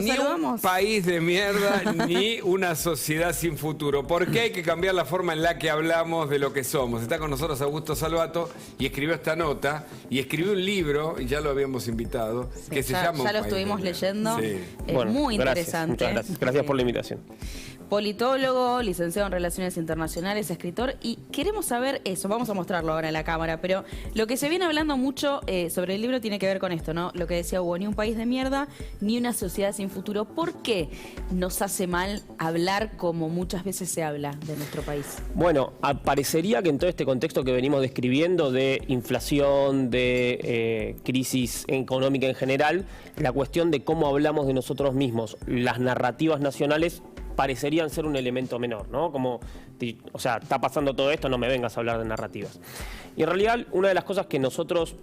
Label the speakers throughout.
Speaker 1: Ni un país de mierda, ni una sociedad sin futuro. ¿Por qué hay que cambiar la forma en la que hablamos de lo que somos? Está con nosotros Augusto Salvato y escribió esta nota y escribió un libro, y ya lo habíamos invitado, que se llama
Speaker 2: Ya lo estuvimos leyendo.
Speaker 1: Sí.
Speaker 2: Bueno, muy interesante.
Speaker 3: Muchas gracias. Gracias por la invitación.
Speaker 2: Politólogo, licenciado en Relaciones Internacionales, escritor, y queremos saber eso, vamos a mostrarlo ahora en la cámara, pero lo que se viene hablando mucho sobre el libro tiene que ver con esto, ¿no? Lo que decía Hugo, ni un país de mierda, ni una sociedad sin futuro. ¿Por qué nos hace mal hablar como muchas veces se habla de nuestro país?
Speaker 3: Bueno, parecería que en todo este contexto que venimos describiendo de inflación, de crisis económica en general, la cuestión de cómo hablamos de nosotros mismos, las narrativas nacionales, parecerían ser un elemento menor, ¿no? Como, o sea, está pasando todo esto, no me vengas a hablar de narrativas. Y en realidad, una de las cosas que nosotros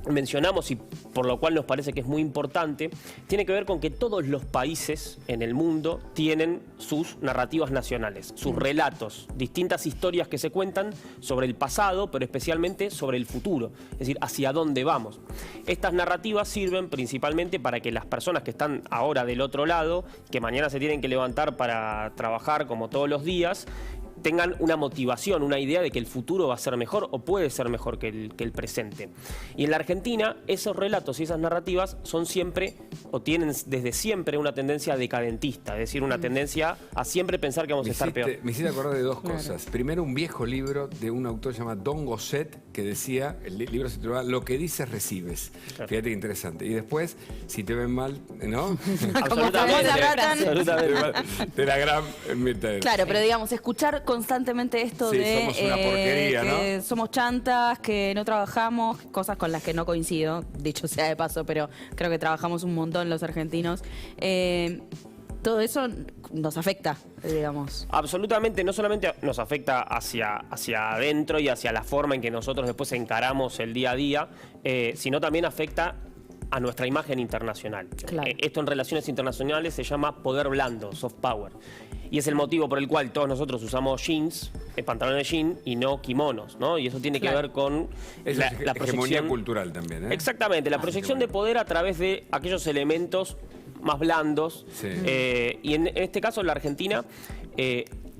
Speaker 3: mencionamos y por lo cual nos parece que es muy importante, tiene que ver con que todos los países en el mundo tienen sus narrativas nacionales, sus relatos, distintas historias que se cuentan sobre el pasado, pero especialmente sobre el futuro, es decir, hacia dónde vamos. Estas narrativas sirven principalmente para que las personas que están ahora del otro lado, que mañana se tienen que levantar para trabajar como todos los días, tengan una motivación, una idea de que el futuro va a ser mejor o puede ser mejor que el presente. Y en la Argentina, esos relatos y esas narrativas son siempre, o tienen desde siempre, una tendencia decadentista, es decir, una tendencia a siempre pensar que vamos a estar peor.
Speaker 1: Me hiciste acordar de dos cosas. Primero, un viejo libro de un autor llamado Don Gosset, que decía, el libro se titulaba Lo que dices recibes. Claro. Fíjate qué interesante. Y después, si te ven mal, ¿no?
Speaker 3: Absolutamente.
Speaker 1: De la gran mitad.
Speaker 2: Claro, pero digamos, escuchar constantemente esto de
Speaker 1: somos una porquería,
Speaker 2: que
Speaker 1: ¿no?
Speaker 2: somos chantas, que no trabajamos, cosas con las que no coincido, dicho sea de paso, pero creo que trabajamos un montón los argentinos. Todo eso nos afecta, digamos.
Speaker 3: Absolutamente, no solamente nos afecta hacia adentro y hacia la forma en que nosotros después encaramos el día a día, sino también afecta a nuestra imagen internacional.
Speaker 2: Claro.
Speaker 3: Esto en relaciones internacionales se llama poder blando, soft power. Y es el motivo por el cual todos nosotros usamos jeans, pantalones de jean y no kimonos, ¿no? Y eso tiene que ver con la proyección
Speaker 1: hegemonía cultural también, ¿eh?
Speaker 3: Exactamente, la proyección de poder a través de aquellos elementos más blandos.
Speaker 1: Sí.
Speaker 3: Y en este caso la Argentina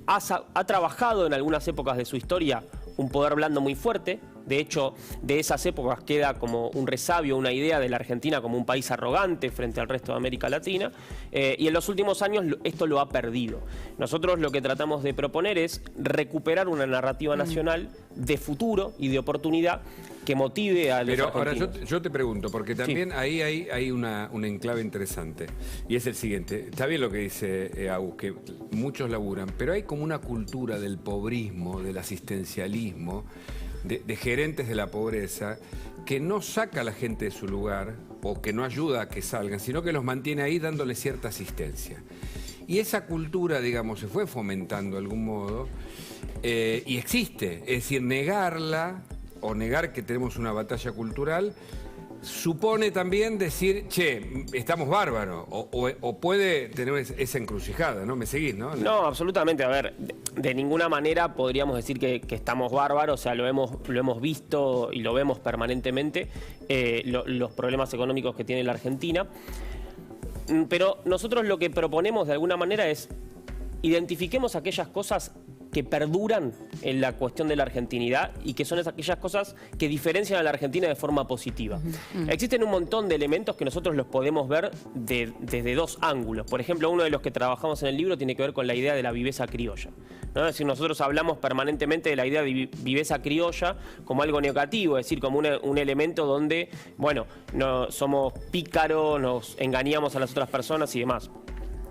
Speaker 3: ha trabajado en algunas épocas de su historia un poder blando muy fuerte. De hecho, de esas épocas queda como un resabio, una idea de la Argentina como un país arrogante frente al resto de América Latina, y en los últimos años esto lo ha perdido. Nosotros lo que tratamos de proponer es recuperar una narrativa nacional de futuro y de oportunidad que motive a los argentinos.
Speaker 1: Ahora yo te pregunto, porque también ahí hay una enclave interesante, y es el siguiente. Está bien lo que dice Agus, que muchos laburan, pero hay como una cultura del pobrismo, del asistencialismo, de gerentes de la pobreza, que no saca a la gente de su lugar o que no ayuda a que salgan, sino que los mantiene ahí dándole cierta asistencia. Y esa cultura, digamos, se fue fomentando de algún modo y existe. Es decir, negarla o negar que tenemos una batalla cultural supone también decir, che, estamos bárbaros, o puede tener esa encrucijada, ¿no? ¿Me seguís, no?
Speaker 3: No, absolutamente. A ver, de ninguna manera podríamos decir que estamos bárbaros, o sea, lo hemos visto y lo vemos permanentemente, los problemas económicos que tiene la Argentina. Pero nosotros lo que proponemos de alguna manera es identifiquemos aquellas cosas que perduran en la cuestión de la argentinidad y que son aquellas cosas que diferencian a la Argentina de forma positiva. Existen un montón de elementos que nosotros los podemos ver desde dos ángulos. Por ejemplo, uno de los que trabajamos en el libro tiene que ver con la idea de la viveza criolla, ¿no? Es decir, nosotros hablamos permanentemente de la idea de viveza criolla como algo negativo, es decir, como un elemento donde, bueno, no somos pícaros, nos engañamos a las otras personas y demás.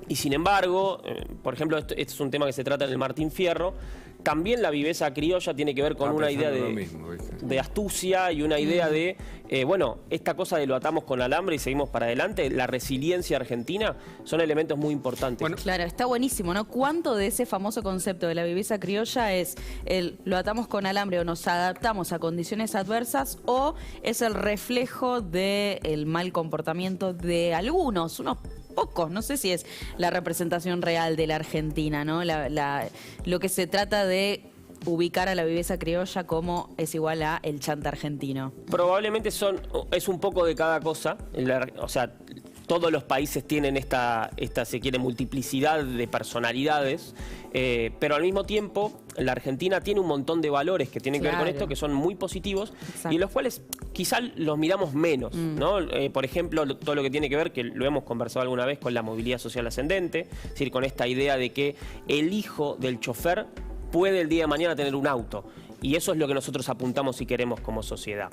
Speaker 3: Y sin embargo, por ejemplo, este es un tema que se trata en el Martín Fierro, también la viveza criolla tiene que ver con una idea de astucia y una idea de, bueno, esta cosa de lo atamos con alambre y seguimos para adelante, la resiliencia argentina, son elementos muy importantes.
Speaker 2: Bueno, claro, está buenísimo, ¿no? ¿Cuánto de ese famoso concepto de la viveza criolla es lo atamos con alambre o nos adaptamos a condiciones adversas, o es el reflejo del mal comportamiento de algunos, unos pocos? No sé si es la representación real de la Argentina, ¿no? Lo que se trata de ubicar a la viveza criolla como es igual a el chanta argentino.
Speaker 3: Probablemente es un poco de cada cosa, o sea, todos los países tienen esta se quiere, multiplicidad de personalidades, pero al mismo tiempo la Argentina tiene un montón de valores que tienen que ver con esto, que son muy positivos. Exacto. Y en los cuales quizá los miramos menos, ¿no? Por ejemplo, todo lo que tiene que ver, que lo hemos conversado alguna vez, con la movilidad social ascendente, es decir, con esta idea de que el hijo del chofer puede el día de mañana tener un auto. Y eso es lo que nosotros apuntamos y queremos como sociedad,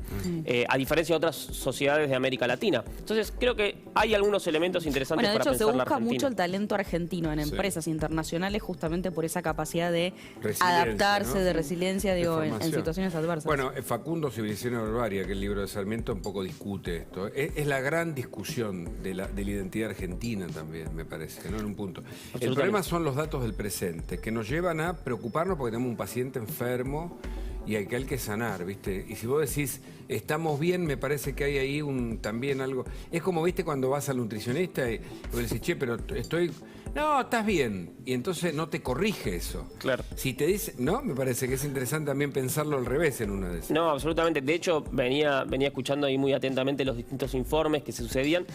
Speaker 3: a diferencia de otras sociedades de América Latina. Entonces, creo que hay algunos elementos interesantes para pensar la Argentina.
Speaker 2: De hecho, se busca mucho el talento argentino en empresas internacionales justamente por esa capacidad de adaptarse, ¿no? De resiliencia, digo, en situaciones adversas.
Speaker 1: Bueno, Facundo, Civilización y Barbarie, que el libro de Sarmiento un poco discute esto. Es la gran discusión de la identidad argentina también, me parece, ¿no? En un punto. El problema son los datos del presente, que nos llevan a preocuparnos porque tenemos un paciente enfermo y hay que sanar, ¿viste? Y si vos decís, estamos bien, me parece que hay ahí también algo... Es como, ¿viste? Cuando vas al nutricionista y vos decís, che, pero estoy... No, estás bien. Y entonces no te corrige eso.
Speaker 3: Claro.
Speaker 1: Si te dice... No, me parece que es interesante también pensarlo al revés en una de esas.
Speaker 3: No, absolutamente. De hecho, venía escuchando ahí muy atentamente los distintos informes que se sucedían.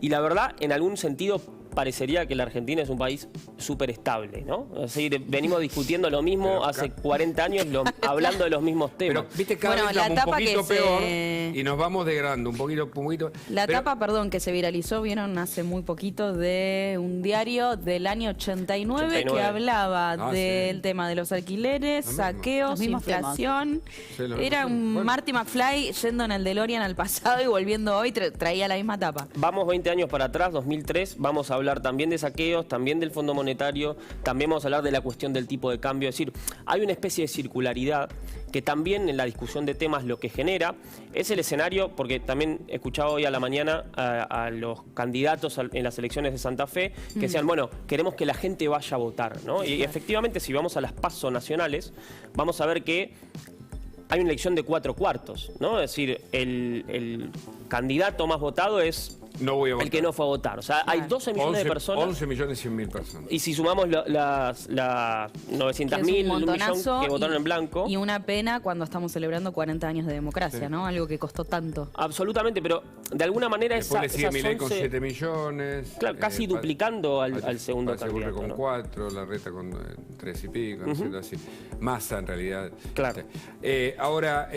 Speaker 3: Y la verdad, en algún sentido, parecería que la Argentina es un país súper estable, ¿no? Es decir, venimos discutiendo lo mismo hace 40 años, hablando de los mismos temas.
Speaker 1: Pero, viste, cada vez estamos un poquito peor y nos vamos degradando un poquito.
Speaker 2: La etapa, perdón, que se viralizó, vieron hace muy poquito, de un diario del año 89 que hablaba del tema de los alquileres, saqueos, inflación. Era un Marty McFly yendo en el DeLorean al pasado y volviendo hoy, traía la misma etapa.
Speaker 3: Vamos 20 años para atrás, 2003, vamos a hablar también de saqueos, también del Fondo Monetario, también vamos a hablar de la cuestión del tipo de cambio. Es decir, hay una especie de circularidad que también en la discusión de temas lo que genera es el escenario, porque también he escuchado hoy a la mañana a los candidatos en las elecciones de Santa Fe que decían, bueno, queremos que la gente vaya a votar, ¿no? Y efectivamente, si vamos a las PASO nacionales, vamos a ver que hay una elección de 4/4, ¿no? Es decir, el candidato más votado es el que no fue a votar. O sea, hay 12 millones de personas.
Speaker 1: 11.100.000 personas.
Speaker 3: Y si sumamos las 900.000, un millón que votaron en blanco.
Speaker 2: Y una pena cuando estamos celebrando 40 años de democracia, ¿no? Algo que costó tanto.
Speaker 3: Absolutamente, pero de alguna manera
Speaker 1: después le sigue Milei con 7 millones.
Speaker 3: Claro, casi duplicando al segundo candidato.
Speaker 1: Con 4, Larreta con 3 y pico, así. Massa, en realidad.
Speaker 3: Claro.
Speaker 1: Ahora,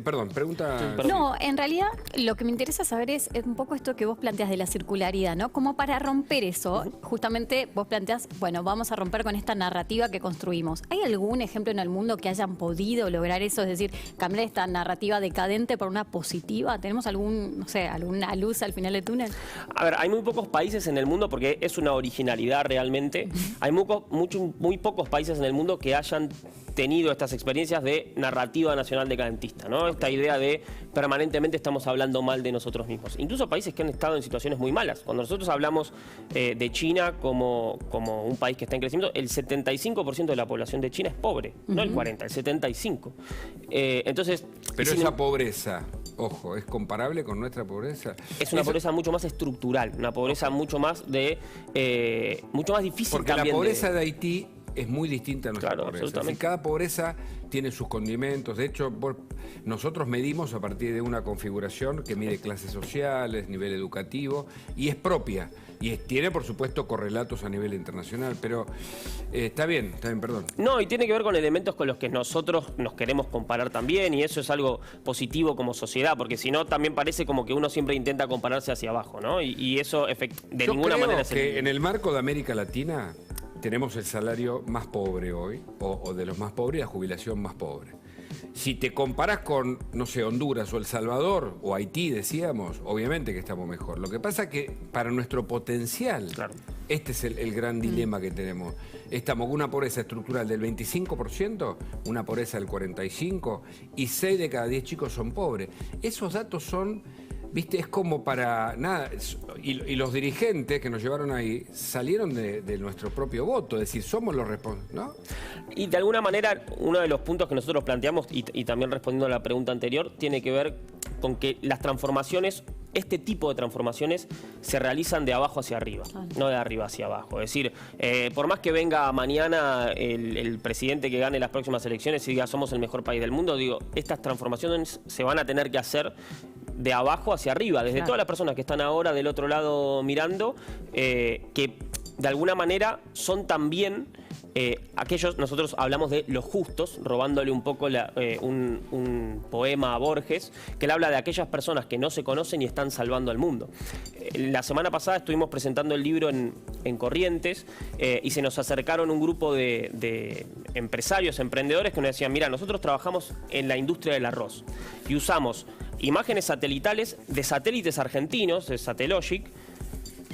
Speaker 1: perdón, pregunta...
Speaker 4: No, en realidad lo que me interesa saber es un poco esto que vos planteas de la circularidad, ¿no? Como para romper eso, justamente vos planteás, bueno, vamos a romper con esta narrativa que construimos. ¿Hay algún ejemplo en el mundo que hayan podido lograr eso? Es decir, cambiar esta narrativa decadente por una positiva. ¿Tenemos alguna luz al final del túnel?
Speaker 3: A ver, hay muy pocos países en el mundo, porque es una originalidad realmente. Hay muy pocos países en el mundo que hayan tenido estas experiencias de narrativa nacional decadentista, ¿no? Esta idea de permanentemente estamos hablando mal de nosotros mismos. Incluso países que han estado en situaciones muy malas. Cuando nosotros hablamos de China como un país que está en crecimiento, el 75% de la población de China es pobre, no el 40%, el 75%. Entonces...
Speaker 1: Pero esa pobreza, ojo, ¿es comparable con nuestra pobreza?
Speaker 3: Es una pobreza mucho más estructural, una pobreza mucho más difícil.
Speaker 1: Porque la pobreza de Haití es muy distinta a nuestra pobreza.
Speaker 3: Así,
Speaker 1: cada pobreza tiene sus condimentos. De hecho, nosotros medimos a partir de una configuración que mide clases sociales, nivel educativo, y es propia. Y tiene, por supuesto, correlatos a nivel internacional. Pero está bien, perdón.
Speaker 3: No, y tiene que ver con elementos con los que nosotros nos queremos comparar también, y eso es algo positivo como sociedad, porque si no, también parece como que uno siempre intenta compararse hacia abajo, ¿no? Y eso de ninguna manera es...
Speaker 1: que en el marco de América Latina tenemos el salario más pobre hoy, o de los más pobres, y la jubilación más pobre. Si te comparás con, no sé, Honduras o El Salvador o Haití, decíamos, obviamente que estamos mejor. Lo que pasa es que para nuestro potencial, este es el gran dilema que tenemos. Estamos con una pobreza estructural del 25%, una pobreza del 45%, y 6 de cada 10 chicos son pobres. Esos datos son... ¿Viste? Es como para nada. Y los dirigentes que nos llevaron ahí salieron de nuestro propio voto. Es decir, somos los responsables, ¿no?
Speaker 3: Y de alguna manera, uno de los puntos que nosotros planteamos, y también respondiendo a la pregunta anterior, tiene que ver con que las transformaciones este tipo de transformaciones se realizan de abajo hacia arriba, no de arriba hacia abajo. Es decir, por más que venga mañana el presidente que gane las próximas elecciones y diga somos el mejor país del mundo, digo, estas transformaciones se van a tener que hacer de abajo hacia arriba, desde todas las personas que están ahora del otro lado mirando, que de alguna manera son también aquellos, nosotros hablamos de los justos, robándole un poco un poema a Borges, que él habla de aquellas personas que no se conocen y están salvando al mundo. La semana pasada estuvimos presentando el libro en Corrientes y se nos acercaron un grupo de empresarios, emprendedores que nos decían, mira, nosotros trabajamos en la industria del arroz y usamos imágenes satelitales de satélites argentinos, de Satellogic,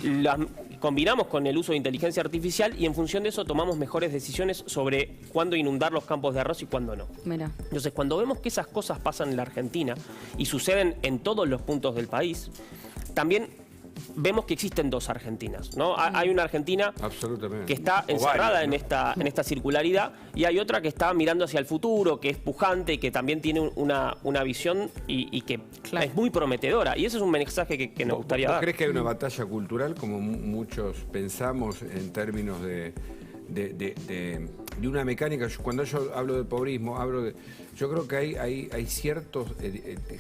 Speaker 3: las combinamos con el uso de inteligencia artificial y en función de eso tomamos mejores decisiones sobre cuándo inundar los campos de arroz y cuándo no.
Speaker 2: Mira.
Speaker 3: Entonces, cuando vemos que esas cosas pasan en la Argentina y suceden en todos los puntos del país, también vemos que existen dos Argentinas, ¿no? Hay una Argentina que está encerrada en esta circularidad y hay otra que está mirando hacia el futuro, que es pujante y que también tiene una visión y que es muy prometedora. Y ese es un mensaje que nos gustaría dar.
Speaker 1: ¿Crees que hay una batalla cultural, como muchos pensamos, en términos de una mecánica? Cuando yo hablo de pobrismo, yo creo que hay ciertos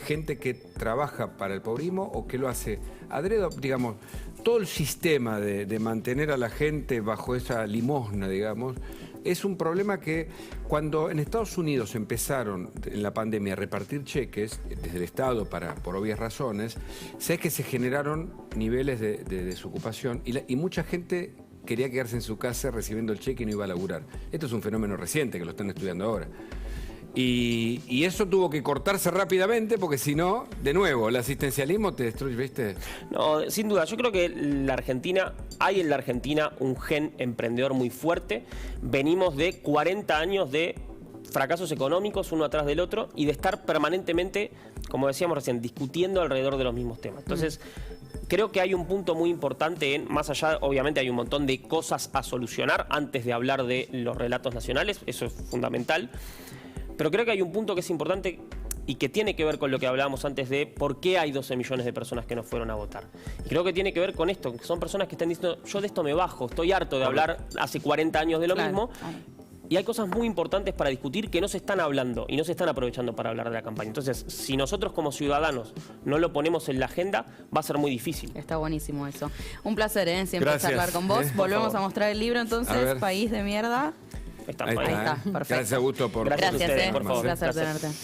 Speaker 1: gente que trabaja para el pobrismo o que lo hace adrede, digamos, todo el sistema de mantener a la gente bajo esa limosna, digamos, es un problema que cuando en Estados Unidos empezaron en la pandemia a repartir cheques desde el Estado por obvias razones, sé que se generaron niveles de desocupación y mucha gente quería quedarse en su casa recibiendo el cheque y no iba a laburar. Esto es un fenómeno reciente que lo están estudiando ahora. Y eso tuvo que cortarse rápidamente porque si no, de nuevo, el asistencialismo te destruye, ¿viste?
Speaker 3: No, sin duda. Yo creo que hay en la Argentina un gen emprendedor muy fuerte. Venimos de 40 años de fracasos económicos uno atrás del otro y de estar permanentemente, como decíamos recién, discutiendo alrededor de los mismos temas. Entonces, creo que hay un punto muy importante más allá, obviamente hay un montón de cosas a solucionar antes de hablar de los relatos nacionales, eso es fundamental, pero creo que hay un punto que es importante y que tiene que ver con lo que hablábamos antes de por qué hay 12 millones de personas que no fueron a votar. Y creo que tiene que ver con esto, que son personas que están diciendo, yo de esto me bajo, estoy harto de hablar hace 40 años de lo mismo. Y hay cosas muy importantes para discutir que no se están hablando y no se están aprovechando para hablar de la campaña. Entonces, si nosotros como ciudadanos no lo ponemos en la agenda, va a ser muy difícil.
Speaker 2: Está buenísimo eso. Un placer, siempre
Speaker 1: Gracias.
Speaker 2: charlar con vos. Volvemos a mostrar el libro entonces, País de Mierda.
Speaker 3: Ahí está,
Speaker 2: perfecto.
Speaker 1: Gracias, Augusto, por
Speaker 3: Gracias a ustedes,
Speaker 2: Gracias,
Speaker 3: por favor.
Speaker 2: un placer
Speaker 3: Gracias.
Speaker 2: tenerte.